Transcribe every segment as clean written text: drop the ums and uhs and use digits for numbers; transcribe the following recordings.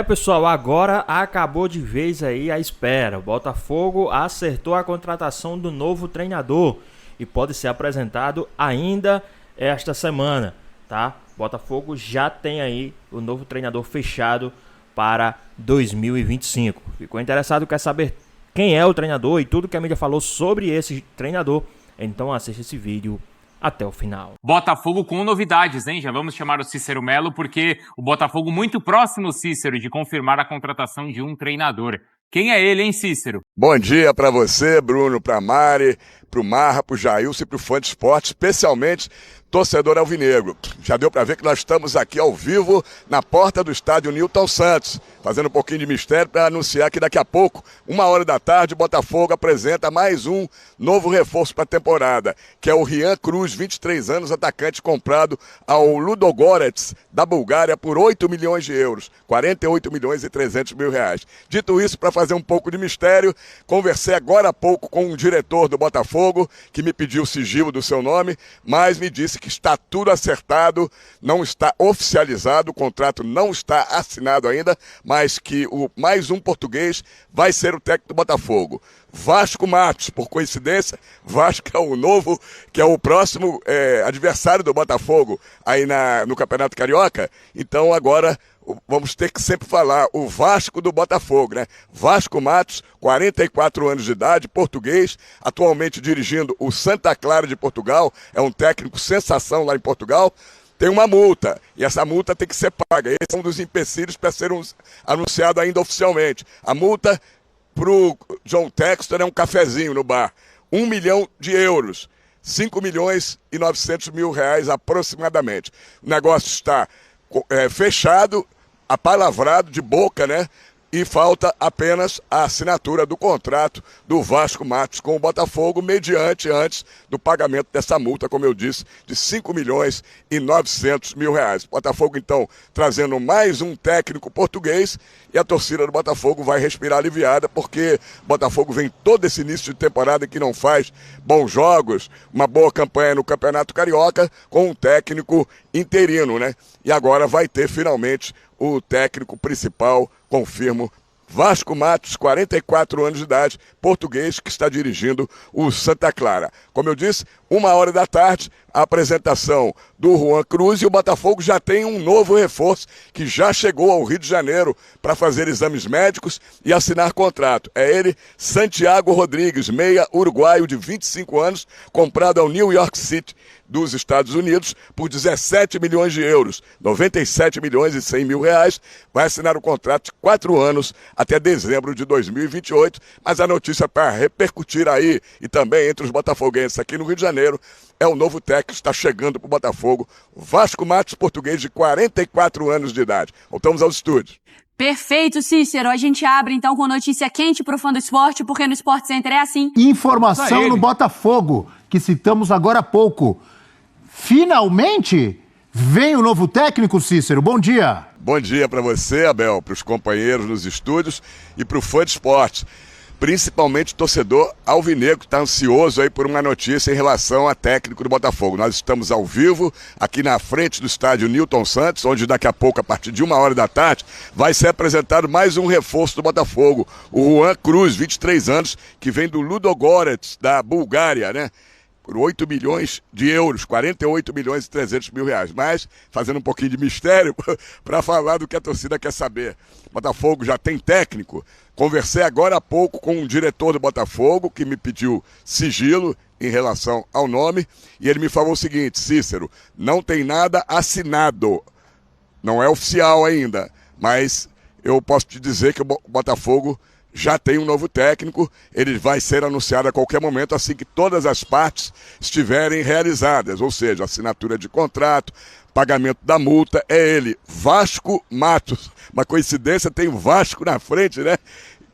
Pessoal, agora acabou de vez aí a espera. O Botafogo acertou a contratação do novo treinador e pode ser apresentado ainda esta semana, tá? Botafogo já tem aí o novo treinador fechado para 2025. Ficou interessado, quer saber quem é o treinador e tudo que a mídia falou sobre esse treinador? Então assista esse vídeo até o final. Botafogo com novidades, hein? Já vamos chamar o Cícero Melo, porque o Botafogo muito próximo, Cícero, de confirmar a contratação de um treinador. Quem é ele, hein, Cícero? Bom dia para você, Bruno, para Mari, para o Marra, para o Jailson e para o Fã de Esporte, especialmente torcedor alvinegro. Já deu para ver que nós estamos aqui ao vivo na porta do estádio Newton Santos, fazendo um pouquinho de mistério para anunciar que daqui a pouco, 1h da tarde, o Botafogo apresenta mais um novo reforço para a temporada, que é o Rian Cruz, 23 anos, atacante comprado ao Ludogorets da Bulgária por 8 milhões de euros, 48 milhões e 300 mil reais. Dito isso, para fazer um pouco de mistério, conversei agora há pouco com um diretor do Botafogo, que me pediu o sigilo do seu nome, mas me disse que está tudo acertado, não está oficializado, o contrato não está assinado ainda, mas que o mais um português vai ser o técnico do Botafogo. Vasco Matos, por coincidência, Vasco é o novo, que é o próximo adversário do Botafogo aí no Campeonato Carioca, então agora vamos ter que sempre falar o Vasco do Botafogo, né? Vasco Matos, 44 anos de idade, português, atualmente dirigindo o Santa Clara de Portugal, é um técnico sensação lá em Portugal. Tem uma multa, e essa multa tem que ser paga. Esse é um dos empecilhos para ser anunciado ainda oficialmente. A multa para o John Textor é um cafezinho no bar, 1 milhão de euros, 5 milhões e 900 mil reais aproximadamente. O negócio está fechado, apalavrado de boca, né? E falta apenas a assinatura do contrato do Vasco Matos com o Botafogo, mediante antes do pagamento dessa multa, como eu disse, de 5 milhões e 900 mil reais. Botafogo, então, trazendo mais um técnico português, e a torcida do Botafogo vai respirar aliviada, porque o Botafogo vem todo esse início de temporada que não faz bons jogos, uma boa campanha no Campeonato Carioca, com um técnico interino, né? E agora vai ter finalmente o técnico principal, confirmo, Vasco Matos, 44 anos de idade, português, que está dirigindo o Santa Clara. Como eu disse, 1h da tarde, a apresentação do Juan Cruz, e o Botafogo já tem um novo reforço que já chegou ao Rio de Janeiro para fazer exames médicos e assinar contrato. É ele, Santiago Rodrigues, meia uruguaio de 25 anos, comprado ao New York City dos Estados Unidos por 17 milhões de euros, 97 milhões e 100 mil reais, vai assinar o contrato de 4 anos até dezembro de 2028, mas a notícia para repercutir aí e também entre os botafoguenses aqui no Rio de Janeiro é o novo técnico que está chegando para o Botafogo, Vasco Matos, português de 44 anos de idade. Voltamos aos estúdios. Perfeito, Cícero. A gente abre então com notícia quente pro fã do esporte, porque no Sport Center é assim. Informação no Botafogo, que citamos agora há pouco. Finalmente vem o novo técnico, Cícero. Bom dia. Bom dia para você, Abel, para os companheiros nos estúdios e para o fã de esporte. Principalmente o torcedor alvinegro que está ansioso aí por uma notícia em relação a técnico do Botafogo. Nós estamos ao vivo aqui na frente do estádio Newton Santos, onde daqui a pouco, a partir de 1h da tarde, vai ser apresentado mais um reforço do Botafogo, o Juan Cruz, 23 anos, que vem do Ludogorets, da Bulgária, né? Por 8 milhões de euros, 48 milhões e 300 mil reais. Mas, fazendo um pouquinho de mistério, para falar do que a torcida quer saber. O Botafogo já tem técnico. Conversei agora há pouco com um diretor do Botafogo, que me pediu sigilo em relação ao nome, e ele me falou o seguinte: Cícero, não tem nada assinado. Não é oficial ainda, mas eu posso te dizer que o Botafogo já tem um novo técnico, ele vai ser anunciado a qualquer momento, assim que todas as partes estiverem realizadas, ou seja, assinatura de contrato, pagamento da multa. É ele, Vasco Matos. Uma coincidência, tem o Vasco na frente, né?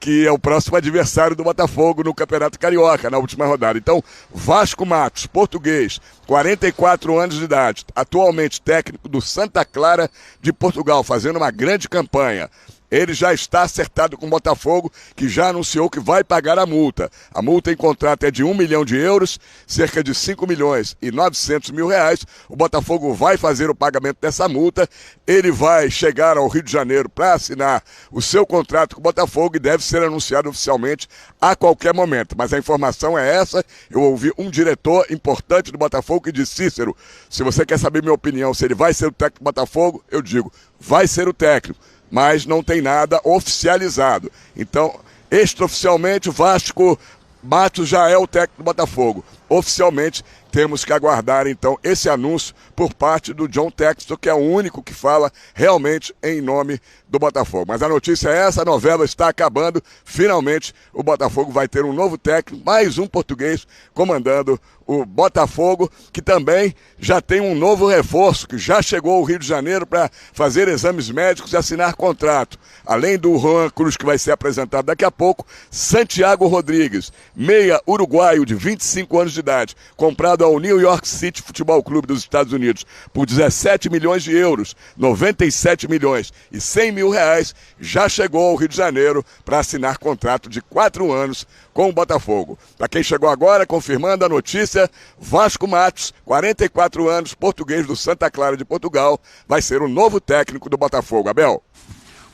Que é o próximo adversário do Botafogo no Campeonato Carioca, na última rodada. Então, Vasco Matos, português, 44 anos de idade, atualmente técnico do Santa Clara de Portugal, fazendo uma grande campanha. ele já está acertado com o Botafogo, que já anunciou que vai pagar a multa. A multa em contrato é de 1 milhão de euros, cerca de 5 milhões e 900 mil reais. O Botafogo vai fazer o pagamento dessa multa, ele vai chegar ao Rio de Janeiro para assinar o seu contrato com o Botafogo e deve ser anunciado oficialmente a qualquer momento. Mas a informação é essa, eu ouvi um diretor importante do Botafogo que disse: Cícero, se você quer saber minha opinião, se ele vai ser o técnico do Botafogo, eu digo, vai ser o técnico, mas não tem nada oficializado. Então, extraoficialmente, o Vasco Matos já é o técnico do Botafogo. Oficialmente, temos que aguardar, então, esse anúncio por parte do John Textor, que é o único que fala realmente em nome do Botafogo. Mas a notícia é essa, a novela está acabando. Finalmente, o Botafogo vai ter um novo técnico, mais um português, comandando o Botafogo, que também já tem um novo reforço, que já chegou ao Rio de Janeiro para fazer exames médicos e assinar contrato. Além do Juan Cruz, que vai ser apresentado daqui a pouco, Santiago Rodrigues, meia uruguaio de 25 anos de idade, comprado ao New York City Futebol Clube dos Estados Unidos por 17 milhões de euros, 97 milhões e 100 mil reais, já chegou ao Rio de Janeiro para assinar contrato de 4 anos com o Botafogo. Para quem chegou agora, confirmando a notícia, Vasco Matos, 44 anos, português do Santa Clara de Portugal, vai ser o novo técnico do Botafogo. Abel.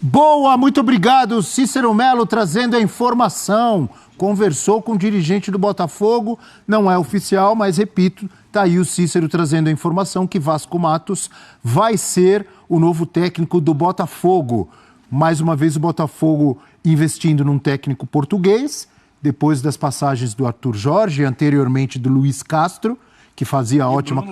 Boa, muito obrigado, Cícero Melo, trazendo a informação. Conversou com o dirigente do Botafogo, não é oficial, mas repito, tá aí o Cícero trazendo a informação que Vasco Matos vai ser o novo técnico do Botafogo. Mais uma vez o Botafogo investindo num técnico português, depois das passagens do Arthur Jorge, anteriormente do Luiz Castro, que fazia ótima...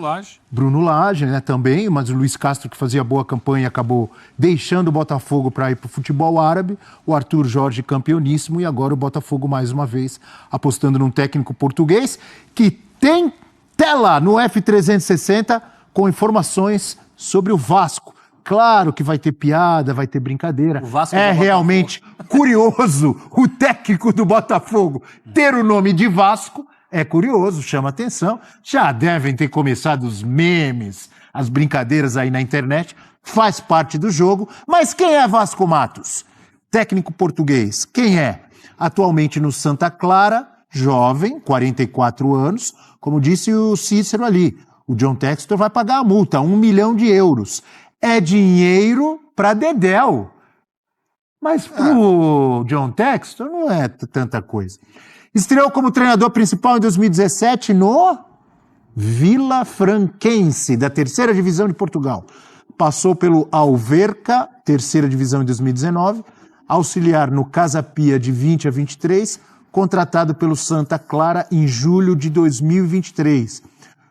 Bruno Lage, né, também, mas o Luiz Castro, que fazia boa campanha, acabou deixando o Botafogo para ir para o futebol árabe, o Arthur Jorge campeoníssimo, e agora o Botafogo, mais uma vez, apostando num técnico português, que tem tela no F360 com informações sobre o Vasco. Claro que vai ter piada, vai ter brincadeira. É realmente curioso o técnico do Botafogo ter o nome de Vasco. É curioso, chama atenção. Já devem ter começado os memes, as brincadeiras aí na internet. Faz parte do jogo. Mas quem é Vasco Matos? Técnico português. Quem é? Atualmente no Santa Clara, jovem, 44 anos. Como disse o Cícero ali, o John Textor vai pagar a multa, 1 milhão de euros. É dinheiro para Dedéu. Mas pro John Textor não é tanta coisa. Estreou como treinador principal em 2017 no Vila Franquense, da 3ª Divisão de Portugal. Passou pelo Alverca, 3ª Divisão em 2019, auxiliar no Casa Pia de 20 a 23, contratado pelo Santa Clara em julho de 2023.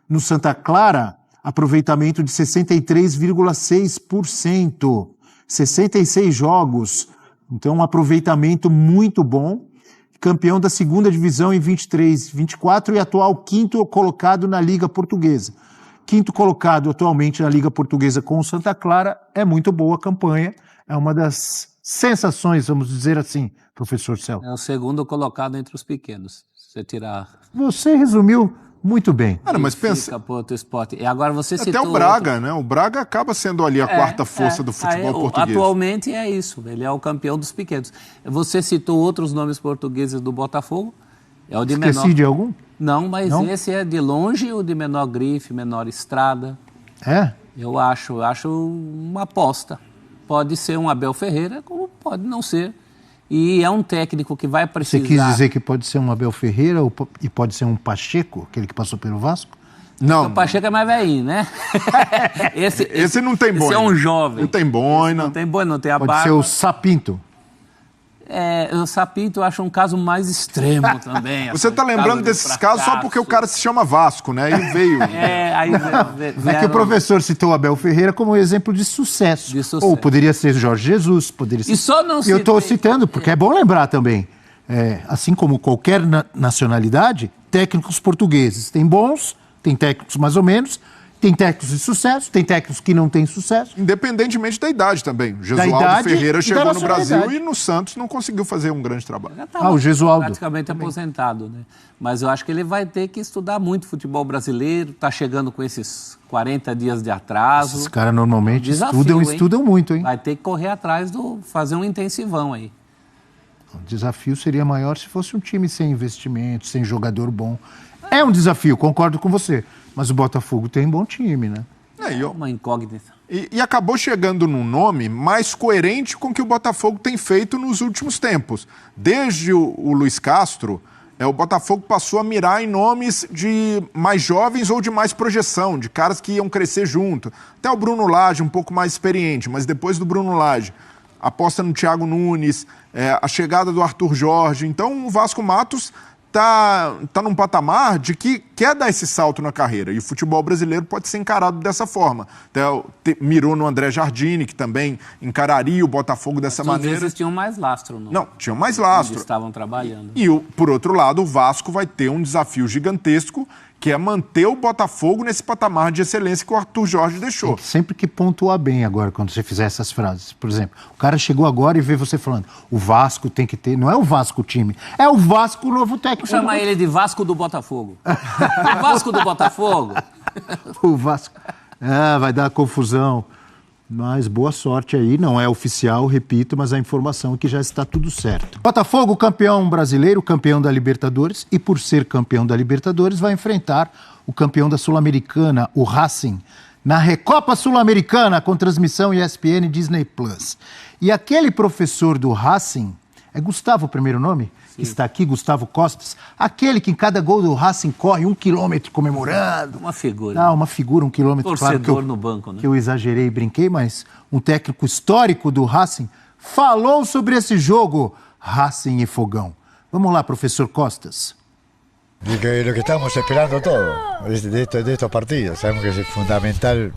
No Santa Clara, aproveitamento de 63,6%, 66 jogos, então um aproveitamento muito bom. Campeão da 2ª Divisão em 23, 24 e atual 5º colocado na Liga Portuguesa. 5º colocado atualmente na Liga Portuguesa com o Santa Clara, é muito boa a campanha, é uma das sensações, vamos dizer assim, professor Cel. É o 2º colocado entre os pequenos, se você tirar... Você resumiu muito bem. Cara, mas pensa... Esporte. E agora você até o Braga, né? O Braga acaba sendo ali a quarta força do futebol português. Atualmente é isso, ele é o campeão dos pequenos. Você citou outros nomes portugueses do Botafogo, é o de menor... Esqueci de algum? Não, mas esse é de longe o de menor grife, menor estrada. É? Eu acho uma aposta. Pode ser um Abel Ferreira, como pode não ser. E é um técnico que vai precisar... Você quis dizer que pode ser um Abel Ferreira e pode ser um Pacheco, aquele que passou pelo Vasco? Não. O Pacheco é mais velhinho, né? esse não tem boina. Esse é um jovem. Não tem boina. Não tem boina, não tem a pode barba. Pode ser o Sapinto. O Sapinto eu acho um caso mais extremo também. Você está lembrando desses casos só porque o cara se chama Vasco, né? E veio. É que o professor citou o Abel Ferreira como exemplo de sucesso. Ou poderia ser Jorge Jesus, poderia ser... E só não eu estou citando, porque é bom lembrar também. Assim como qualquer nacionalidade, técnicos portugueses. Tem bons, tem técnicos mais ou menos, Tem técnicos de sucesso, tem técnicos que não têm sucesso. Independentemente da idade também. O Gesualdo Ferreira chegou no Brasil e no Santos não conseguiu fazer um grande trabalho. O Gesualdo. Praticamente aposentado, né? Mas eu acho que ele vai ter que estudar muito futebol brasileiro, tá chegando com esses 40 dias de atraso. Esses caras normalmente Desafio, estudam muito, hein? Vai ter que correr atrás fazer um intensivão aí. O desafio seria maior se fosse um time sem investimento, sem jogador bom. É um desafio, concordo com você. Mas o Botafogo tem um bom time, né? Uma incógnita. E acabou chegando num nome mais coerente com o que o Botafogo tem feito nos últimos tempos. Desde o Luiz Castro, o Botafogo passou a mirar em nomes de mais jovens ou de mais projeção, de caras que iam crescer junto. Até o Bruno Lage, um pouco mais experiente, mas depois do Bruno Lage, aposta no Thiago Nunes, a chegada do Arthur Jorge. Então o Vasco Matos tá num patamar de que quer dar esse salto na carreira. E o futebol brasileiro pode ser encarado dessa forma. Até mirou no André Jardine, que também encararia o Botafogo dessa maneira. Eles tinham mais lastro. Não, tinham mais lastro. Eles estavam trabalhando. E, por outro lado, o Vasco vai ter um desafio gigantesco, que é manter o Botafogo nesse patamar de excelência que o Arthur Jorge deixou. Sempre que pontuar bem agora, quando você fizer essas frases. Por exemplo, o cara chegou agora e vê você falando, o Vasco tem que ter... Não é o Vasco o time, é o Vasco o novo técnico. Vou chamar ele de Vasco do Botafogo. O Vasco do Botafogo. O Vasco... vai dar confusão. Mas boa sorte aí, não é oficial, repito, mas a informação é que já está tudo certo. Botafogo, campeão brasileiro, campeão da Libertadores, e por ser campeão da Libertadores, vai enfrentar o campeão da Sul-Americana, o Racing, na Recopa Sul-Americana, com transmissão ESPN e Disney+. E aquele professor do Racing, é Gustavo o primeiro nome? Que está aqui, Gustavo Costas, aquele que em cada gol do Racing corre 1 quilômetro comemorando. Uma figura. Uma figura, 1 quilômetro. Torcedor claro no banco, né? Que eu exagerei e brinquei, mas um técnico histórico do Racing falou sobre esse jogo, Racing e Fogão. Vamos lá, professor Costas. Lo que estamos esperando todos de estos partidos. Sabemos que es fundamental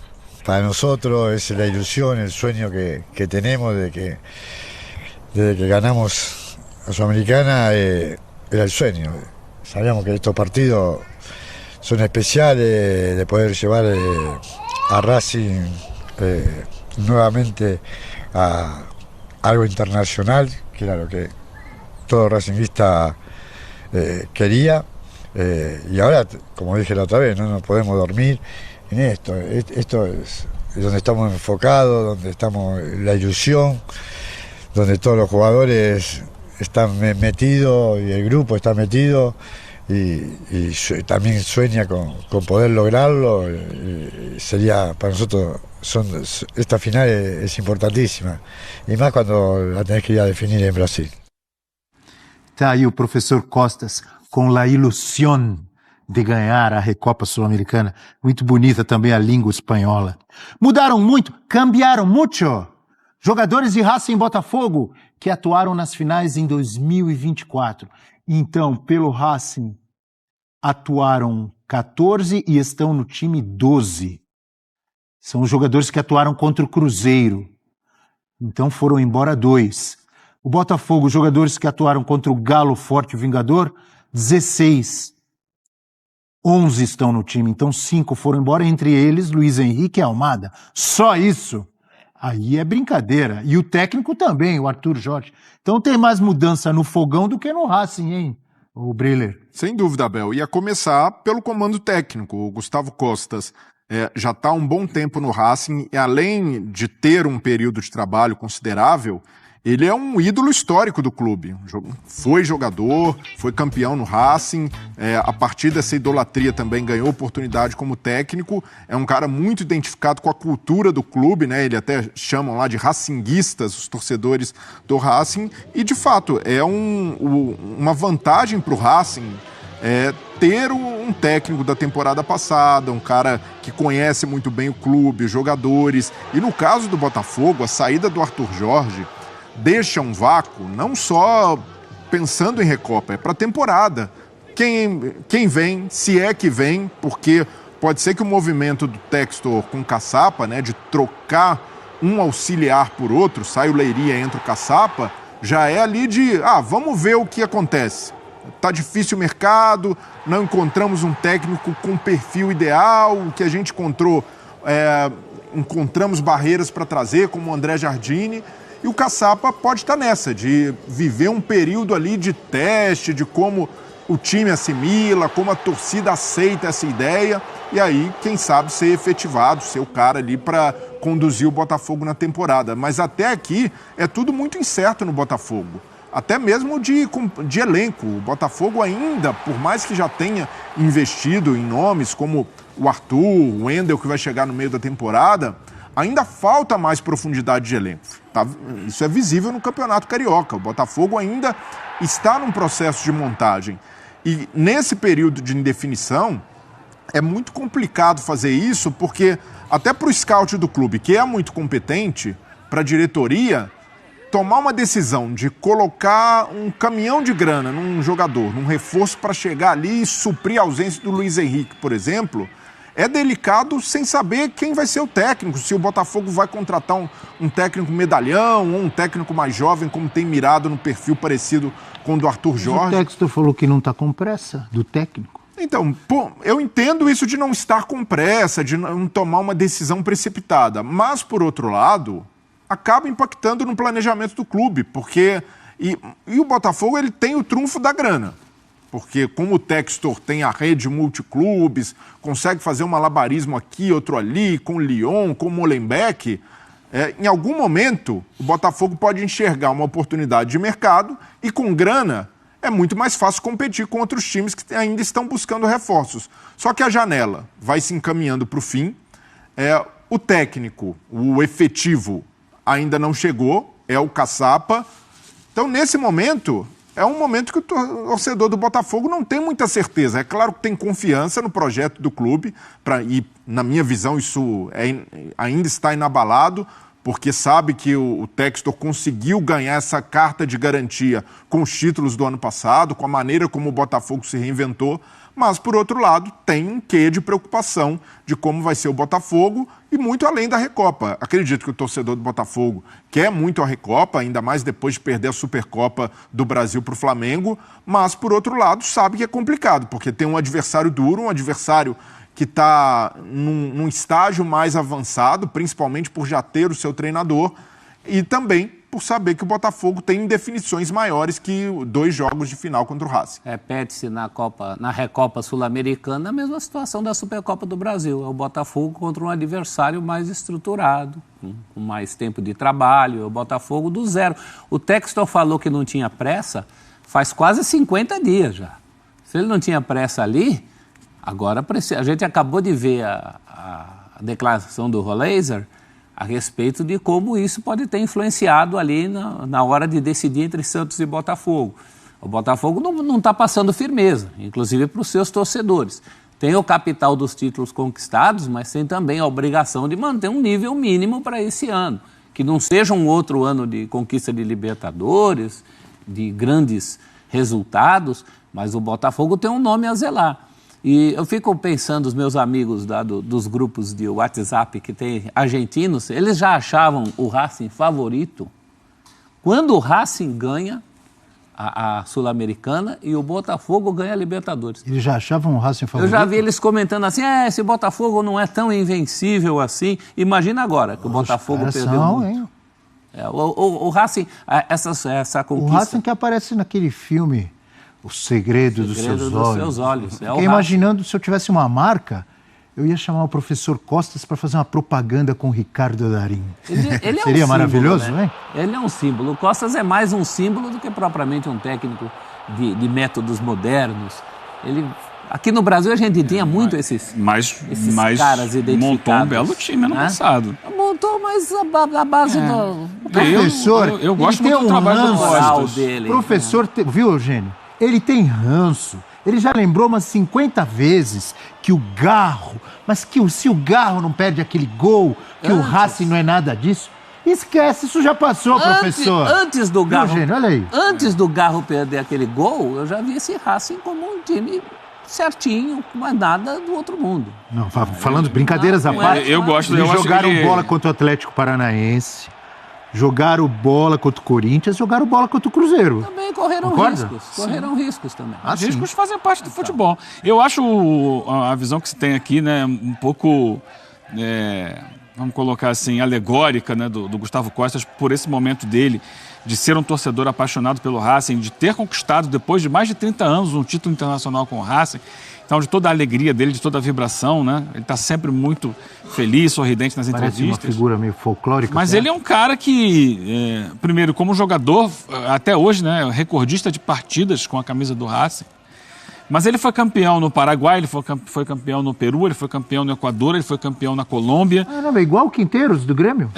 para nosotros, es la ilusión, el sueño que tenemos desde que ganamos la Sudamericana, era el sueño. Sabíamos que estos partidos son especiales, de poder llevar a Racing nuevamente a algo internacional, que era lo que todo racinguista quería. Y ahora, como dije la otra vez, no nos podemos dormir en esto. Esto es donde estamos enfocados, donde estamos la ilusión, donde todos los jugadores están metidos y el grupo está metido y también sueña con poder lograrlo. Sería para nosotros, esta final es importantísima, y más cuando la tenés que ir a definir en Brasil. Está aí o professor Costas com a ilusão de ganhar a Recopa Sul-Americana. Muito bonita também a língua espanhola. Mudaram muito, cambiaram muito. Jogadores de Racing e Botafogo que atuaram nas finais em 2024. Então, pelo Racing, atuaram 14 e estão no time 12. São os jogadores que atuaram contra o Cruzeiro. Então foram embora 2. O Botafogo, jogadores que atuaram contra o Galo Forte Vingador, 16. 11 estão no time, então 5 foram embora, entre eles Luiz Henrique e Almada. Só isso. Aí é brincadeira. E o técnico também, o Arthur Jorge. Então tem mais mudança no Fogão do que no Racing, hein, o Breler? Sem dúvida, Abel. Ia começar pelo comando técnico. O Gustavo Costas já está há um bom tempo no Racing, e além de ter um período de trabalho considerável, ele é um ídolo histórico do clube. Foi jogador, foi campeão no Racing, a partir dessa idolatria também ganhou oportunidade como técnico. É um cara muito identificado com a cultura do clube, né? Ele até chamam lá de racinguistas, os torcedores do Racing. E, de fato, é uma vantagem para o Racing ter um técnico da temporada passada, um cara que conhece muito bem o clube, os jogadores. E no caso do Botafogo, a saída do Arthur Jorge deixa um vácuo, não só pensando em Recopa, é para a temporada. Quem vem, se é que vem, porque pode ser que o movimento do Textor com o Caçapa, né, de trocar um auxiliar por outro, sai o Leiria, entra o Caçapa, já é ali de, vamos ver o que acontece. tá difícil o mercado, não encontramos um técnico com perfil ideal, o que a gente encontrou, encontramos barreiras para trazer, como o André Jardine, e o Caçapa pode estar nessa, de viver um período ali de teste, de como o time assimila, como a torcida aceita essa ideia, e aí, quem sabe, ser efetivado, ser o cara ali para conduzir o Botafogo na temporada. Mas até aqui é tudo muito incerto no Botafogo, até mesmo de elenco. O Botafogo ainda, por mais que já tenha investido em nomes como o Arthur, o Wendel, que vai chegar no meio da temporada, ainda falta mais profundidade de elenco. Tá? Isso é visível no Campeonato Carioca. O Botafogo ainda está num processo de montagem. E nesse período de indefinição, é muito complicado fazer isso, porque até para o scout do clube, que é muito competente, para a diretoria, tomar uma decisão de colocar um caminhão de grana num jogador, num reforço para chegar ali e suprir a ausência do Luiz Henrique, por exemplo, é delicado sem saber quem vai ser o técnico, se o Botafogo vai contratar um técnico medalhão ou um técnico mais jovem, como tem mirado no perfil parecido com o do Arthur Jorge. O Textor falou que não está com pressa do técnico. Então, eu entendo isso de não estar com pressa, de não tomar uma decisão precipitada, mas, por outro lado, acaba impactando no planejamento do clube, porque... E o Botafogo, ele tem o trunfo da grana. Porque como o Textor tem a rede multiclubes, consegue fazer um malabarismo aqui, outro ali, com o Lyon, com o Molenbeek, em algum momento o Botafogo pode enxergar uma oportunidade de mercado e com grana é muito mais fácil competir com outros times que ainda estão buscando reforços. Só que a janela vai se encaminhando para o fim, o técnico, o efetivo ainda não chegou, é o Caçapa. Então nesse momento... É um momento que o torcedor do Botafogo não tem muita certeza. É claro que tem confiança no projeto do clube, e na minha visão isso ainda está inabalado, porque sabe que o Textor conseguiu ganhar essa carta de garantia com os títulos do ano passado, com a maneira como o Botafogo se reinventou, mas, por outro lado, tem um quê de preocupação de como vai ser o Botafogo e muito além da Recopa. Acredito que o torcedor do Botafogo quer muito a Recopa, ainda mais depois de perder a Supercopa do Brasil para o Flamengo, mas, por outro lado, sabe que é complicado, porque tem um adversário duro, um adversário que está num estágio mais avançado, principalmente por já ter o seu treinador, e também por saber que o Botafogo tem indefinições maiores que 2 jogos de final contra o Racing. Repete-se na Recopa Sul-Americana a mesma situação da Supercopa do Brasil. É o Botafogo contra um adversário mais estruturado, com mais tempo de trabalho, é o Botafogo do zero. O Textor falou que não tinha pressa faz quase 50 dias já. Se ele não tinha pressa ali, agora a gente acabou de ver a declaração do Roleiser a respeito de como isso pode ter influenciado ali na hora de decidir entre Santos e Botafogo. O Botafogo não está passando firmeza, inclusive para os seus torcedores. Tem o capital dos títulos conquistados, mas tem também a obrigação de manter um nível mínimo para esse ano. Que não seja um outro ano de conquista de Libertadores, de grandes resultados, mas o Botafogo tem um nome a zelar. E eu fico pensando, os meus amigos dos grupos de WhatsApp que tem argentinos, eles já achavam o Racing favorito quando o Racing ganha a Sul-Americana e o Botafogo ganha a Libertadores. Eles já achavam o Racing favorito? Eu já vi eles comentando assim, esse Botafogo não é tão invencível assim. Imagina agora que o Botafogo perdeu o Racing, essa conquista. O Racing que aparece naquele filme... O Segredo dos Seus Olhos. Fiquei imaginando, se eu tivesse uma marca, eu ia chamar o professor Costas para fazer uma propaganda com o Ricardo Darín. Ele Seria um maravilhoso, símbolo, né? Ele é um símbolo. O Costas é mais um símbolo do que propriamente um técnico de métodos modernos. Aqui no Brasil a gente tinha muito esses caras identificados. Montou um belo time ano passado. Montou, mas a base do... Professor, eu gosto muito do trabalho do Costas. Professor, viu, Eugênio? Ele tem ranço. Ele já lembrou umas 50 vezes que o Garro... Mas se o Garro não perde aquele gol, que o Racing não é nada disso... Esquece, isso já passou, professor. Antes do Garro... Eugênio, olha aí. Antes do Garro perder aquele gol, eu já vi esse Racing como um time certinho, mas nada do outro mundo. Não, falando brincadeiras à parte, eu gosto. Eles jogaram bola contra o Atlético Paranaense. jogaram bola contra o Corinthians, jogaram bola contra o Cruzeiro. Também correram riscos. Correram riscos também. Os riscos fazem parte do futebol. Eu acho a visão que se tem aqui, né, um pouco, vamos colocar assim, alegórica, né, do Gustavo Costas por esse momento dele, de ser um torcedor apaixonado pelo Racing, de ter conquistado, depois de mais de 30 anos, um título internacional com o Racing. Então, de toda a alegria dele, de toda a vibração, né? Ele está sempre muito feliz, sorridente nas entrevistas. Parece uma figura meio folclórica. Mas ele é um cara que, primeiro, como jogador, até hoje, né, recordista de partidas com a camisa do Racing. Mas ele foi campeão no Paraguai, ele foi campeão no Peru, ele foi campeão no Equador, ele foi campeão na Colômbia. Não, é igual o Quinteiros do Grêmio?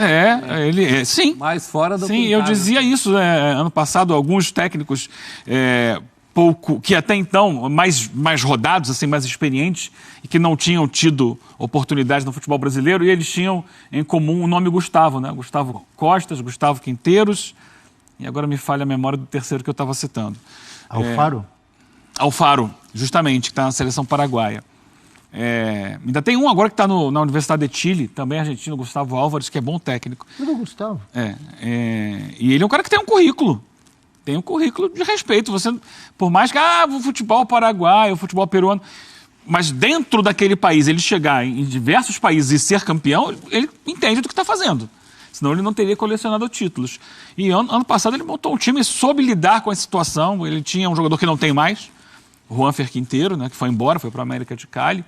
Sim. Mais fora do Sim, eu dizia isso, ano passado, alguns técnicos que até então, mais rodados, assim, mais experientes, e que não tinham tido oportunidade no futebol brasileiro, e eles tinham em comum o nome Gustavo, né? Gustavo Costas, Gustavo Quinteiros, e agora me falha a memória do terceiro que eu estava citando. Alfaro? Alfaro, justamente, que está na seleção paraguaia. Ainda tem um agora que está na Universidade de Chile, também argentino, Gustavo Álvares, que é bom técnico. Tudo Gustavo. E ele é um cara que tem um currículo. Tem um currículo de respeito. Você, por mais que o futebol paraguaio, o futebol peruano, mas dentro daquele país, ele chegar em diversos países e ser campeão, ele entende do que está fazendo. Senão ele não teria colecionado títulos. E ano passado ele montou um time e soube lidar com a situação. Ele tinha um jogador que não tem mais, Juanfer Quinteiro, né, que foi embora, foi para a América de Cali,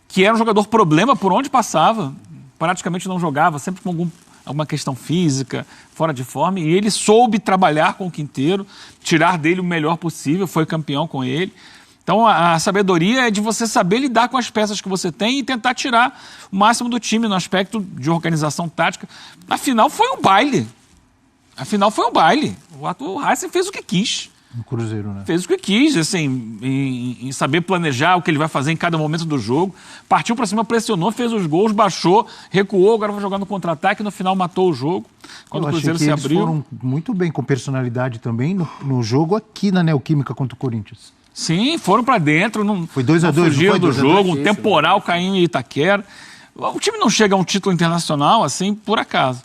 que era um jogador problema por onde passava, praticamente não jogava, sempre com alguma questão física, fora de forma, e ele soube trabalhar com o Quinteiro, tirar dele o melhor possível, foi campeão com ele. Então a sabedoria é de você saber lidar com as peças que você tem e tentar tirar o máximo do time no aspecto de organização tática. Afinal foi um baile. O Racing fez o que quis. No Cruzeiro, né? Fez o que quis, assim, em saber planejar o que ele vai fazer em cada momento do jogo. Partiu para cima, pressionou, fez os gols, baixou, recuou, agora vai jogar no contra-ataque, no final matou o jogo. Quando o Cruzeiro se abriu. Eles foram muito bem com personalidade também no jogo aqui na Neoquímica contra o Corinthians. Sim, foram para dentro, foi 2-2, fugiram do jogo, um temporal caiu em Itaquera. O time não chega a um título internacional assim por acaso.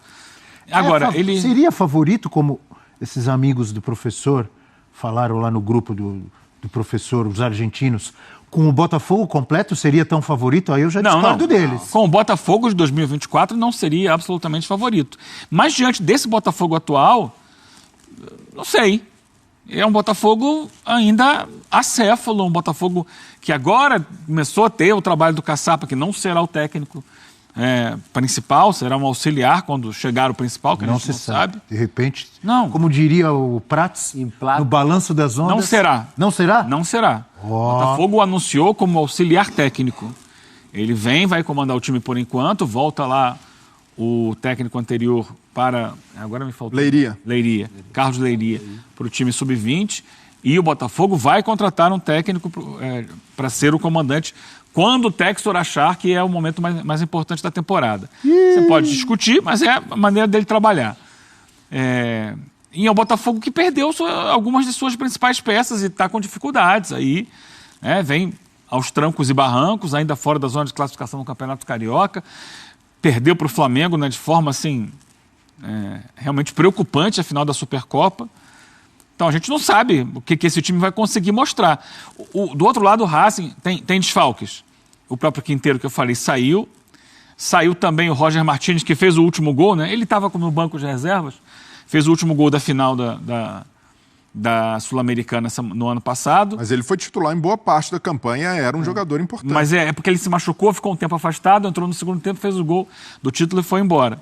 Agora, ele seria favorito, como esses amigos do professor falaram lá no grupo do professor, os argentinos, com o Botafogo completo seria tão favorito? Aí eu já discordo deles. Com o Botafogo de 2024 não seria absolutamente favorito. Mas diante desse Botafogo atual, não sei. É um Botafogo ainda acéfalo, um Botafogo que agora começou a ter o trabalho do Caçapa, que não será o técnico principal, será um auxiliar quando chegar o principal, que a gente não sabe. De repente, não. Como diria o Prats, no balanço das ondas... Não será. Não será? Não será. O Botafogo anunciou como auxiliar técnico. Ele vai comandar o time por enquanto, volta lá o técnico anterior para... Agora me faltou... Leiria. Carlos Leiria, para o time sub-20. E o Botafogo vai contratar um técnico para ser o comandante quando o Textor achar que é o momento mais importante da temporada. Você pode discutir, mas é a maneira dele trabalhar. E é o Botafogo que perdeu algumas de suas principais peças e está com dificuldades. Aí vem aos trancos e barrancos, ainda fora da zona de classificação no Campeonato Carioca. Perdeu para o Flamengo, né, de forma assim, realmente preocupante a final da Supercopa. Então a gente não sabe o que esse time vai conseguir mostrar. Do outro lado, o Racing tem desfalques. O próprio Quinteiro, que eu falei, saiu. Saiu também o Roger Martínez, que fez o último gol, né? Ele estava no banco de reservas, fez o último gol da final da Sul-Americana no ano passado. Mas ele foi titular em boa parte da campanha, era um jogador importante. Mas é porque ele se machucou, ficou um tempo afastado, entrou no segundo tempo, fez o gol do título e foi embora.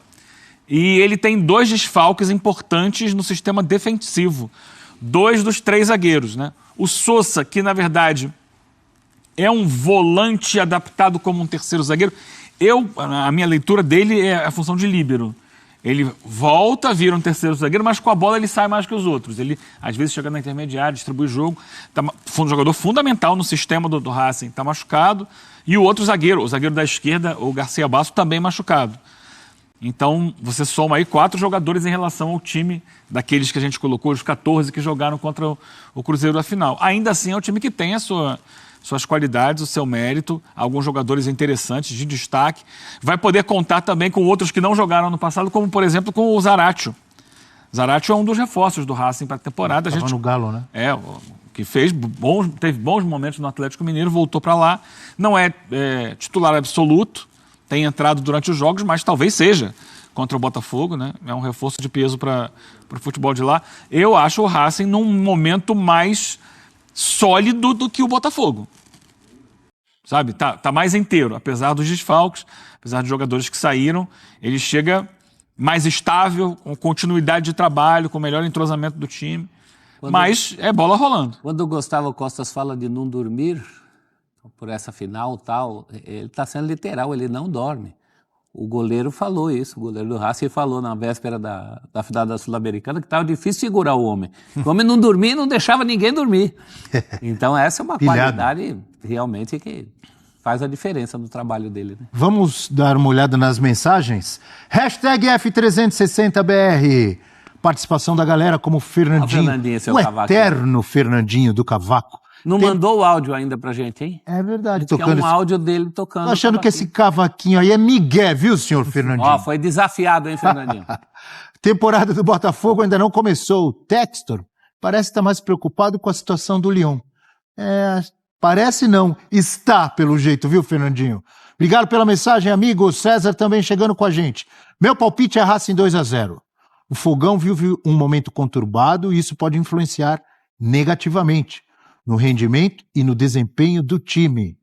E ele tem 2 desfalques importantes no sistema defensivo. 2 dos 3 zagueiros, né? O Sousa, que na verdade é um volante adaptado como um terceiro zagueiro. A minha leitura dele é a função de líbero. Ele volta, vira um terceiro zagueiro, mas com a bola ele sai mais que os outros. Ele, às vezes, chega na intermediária, distribui jogo. Um jogador fundamental no sistema do Racing. Está machucado. E o outro zagueiro, o zagueiro da esquerda, o Garcia Basso, também machucado. Então, você soma aí 4 jogadores em relação ao time daqueles que a gente colocou, os 14 que jogaram contra o Cruzeiro na final. Ainda assim, é um time que tem suas qualidades, o seu mérito, alguns jogadores interessantes, de destaque. Vai poder contar também com outros que não jogaram no passado, como, por exemplo, com o Zaratio. Zaratio é um dos reforços do Racing para a temporada. Estava no Galo, né? Que teve bons momentos no Atlético Mineiro, voltou para lá. Não é titular absoluto, tem entrado durante os jogos, mas talvez seja contra o Botafogo, né? É um reforço de peso para o futebol de lá. Eu acho o Racing num momento mais sólido do que o Botafogo. Sabe? Tá mais inteiro, apesar dos desfalques, apesar de jogadores que saíram, ele chega mais estável, com continuidade de trabalho, com melhor entrosamento do time. Mas é bola rolando. Quando o Gustavo Costas fala de não dormir por essa final tal, ele está sendo literal, ele não dorme. O goleiro falou isso, o goleiro do Racing falou na véspera da final da Sul-Americana que estava difícil segurar o homem. O homem não dormia e não deixava ninguém dormir. Então essa é uma qualidade realmente que faz a diferença no trabalho dele. Né? Vamos dar uma olhada nas mensagens? Hashtag F360BR. Participação da galera como o Fernandinho, o eterno Fernandinho do Cavaco. Não mandou o áudio ainda pra gente, hein? É verdade. Tem um áudio dele tocando. Tô achando que esse cavaquinho aí é migué, viu, senhor Fernandinho? Foi desafiado, hein, Fernandinho? Temporada do Botafogo ainda não começou. O Textor parece estar mais preocupado com a situação do Lyon. Parece não. Está, pelo jeito, viu, Fernandinho? Obrigado pela mensagem, amigo. César também chegando com a gente. Meu palpite é Racing 2-0. O Fogão vive um momento conturbado e isso pode influenciar negativamente no rendimento e no desempenho do time.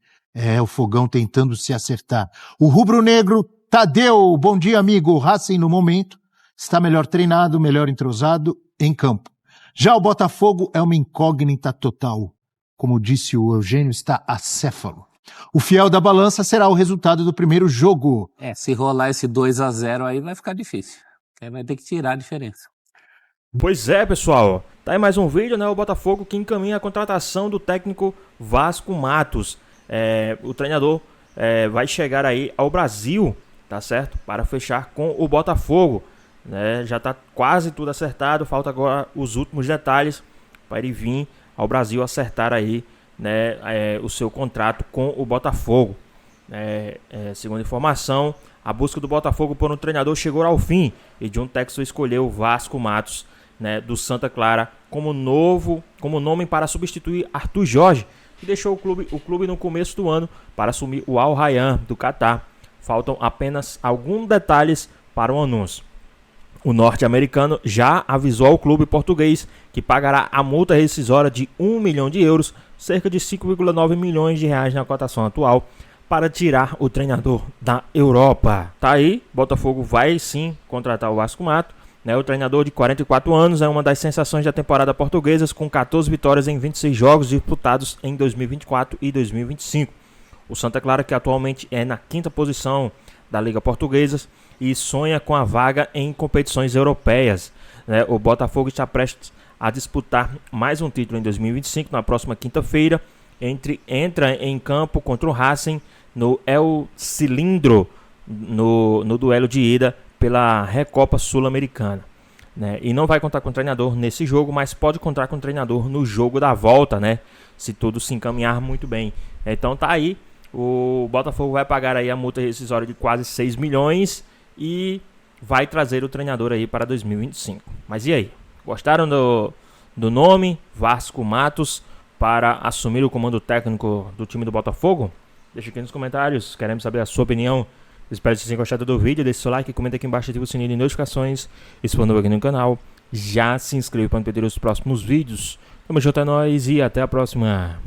O Fogão tentando se acertar. O rubro-negro Tadeu, bom dia, amigo. O Racing, no momento, está melhor treinado, melhor entrosado em campo. Já o Botafogo é uma incógnita total. Como disse o Eugênio, está acéfalo. O fiel da balança será o resultado do primeiro jogo. Se rolar esse 2-0 aí vai ficar difícil. Aí vai ter que tirar a diferença. Pois é, pessoal. Tá aí mais um vídeo, né? O Botafogo que encaminha a contratação do técnico Vasco Matos. O treinador vai chegar aí ao Brasil, tá certo? Para fechar com o Botafogo. Já tá quase tudo acertado. Falta agora os últimos detalhes para ele vir ao Brasil acertar aí, né, o seu contrato com o Botafogo. Segundo informação, a busca do Botafogo por um treinador chegou ao fim e John Textor escolheu o Vasco Matos, né, do Santa Clara como nome para substituir Arthur Jorge, que deixou o clube no começo do ano para assumir o Al Rayyan do Catar. Faltam apenas alguns detalhes para o anúncio. O norte-americano já avisou ao clube português que pagará a multa rescisória de 1 milhão de euros, cerca de 5,9 milhões de reais na cotação atual, para tirar o treinador da Europa. Tá aí, Botafogo vai sim contratar o Vasco Matos, né? O treinador de 44 anos é uma das sensações da temporada portuguesa, com 14 vitórias em 26 jogos disputados em 2024 e 2025. O Santa Clara, que atualmente é na 5ª posição da Liga Portuguesa e sonha com a vaga em competições europeias, né? O Botafogo está prestes a disputar mais um título em 2025, na próxima quinta-feira, entra em campo contra o Racing no El Cilindro, no duelo de ida pela Recopa Sul-Americana, né? E não vai contar com o treinador nesse jogo, mas pode contar com o treinador no jogo da volta, né? Se tudo se encaminhar muito bem. Então tá aí, o Botafogo vai pagar aí a multa rescisória de quase 6 milhões e vai trazer o treinador aí para 2025. Mas e aí? Gostaram do nome Vasco Matos para assumir o comando técnico do time do Botafogo? Deixa aqui nos comentários, queremos saber a sua opinião. Espero que vocês tenham gostado do vídeo, deixe seu like, comenta aqui embaixo, ativa o sininho de notificações. E se for novo aqui no canal, já se inscreva para não perder os próximos vídeos. Tamo junto, é nóis e até a próxima.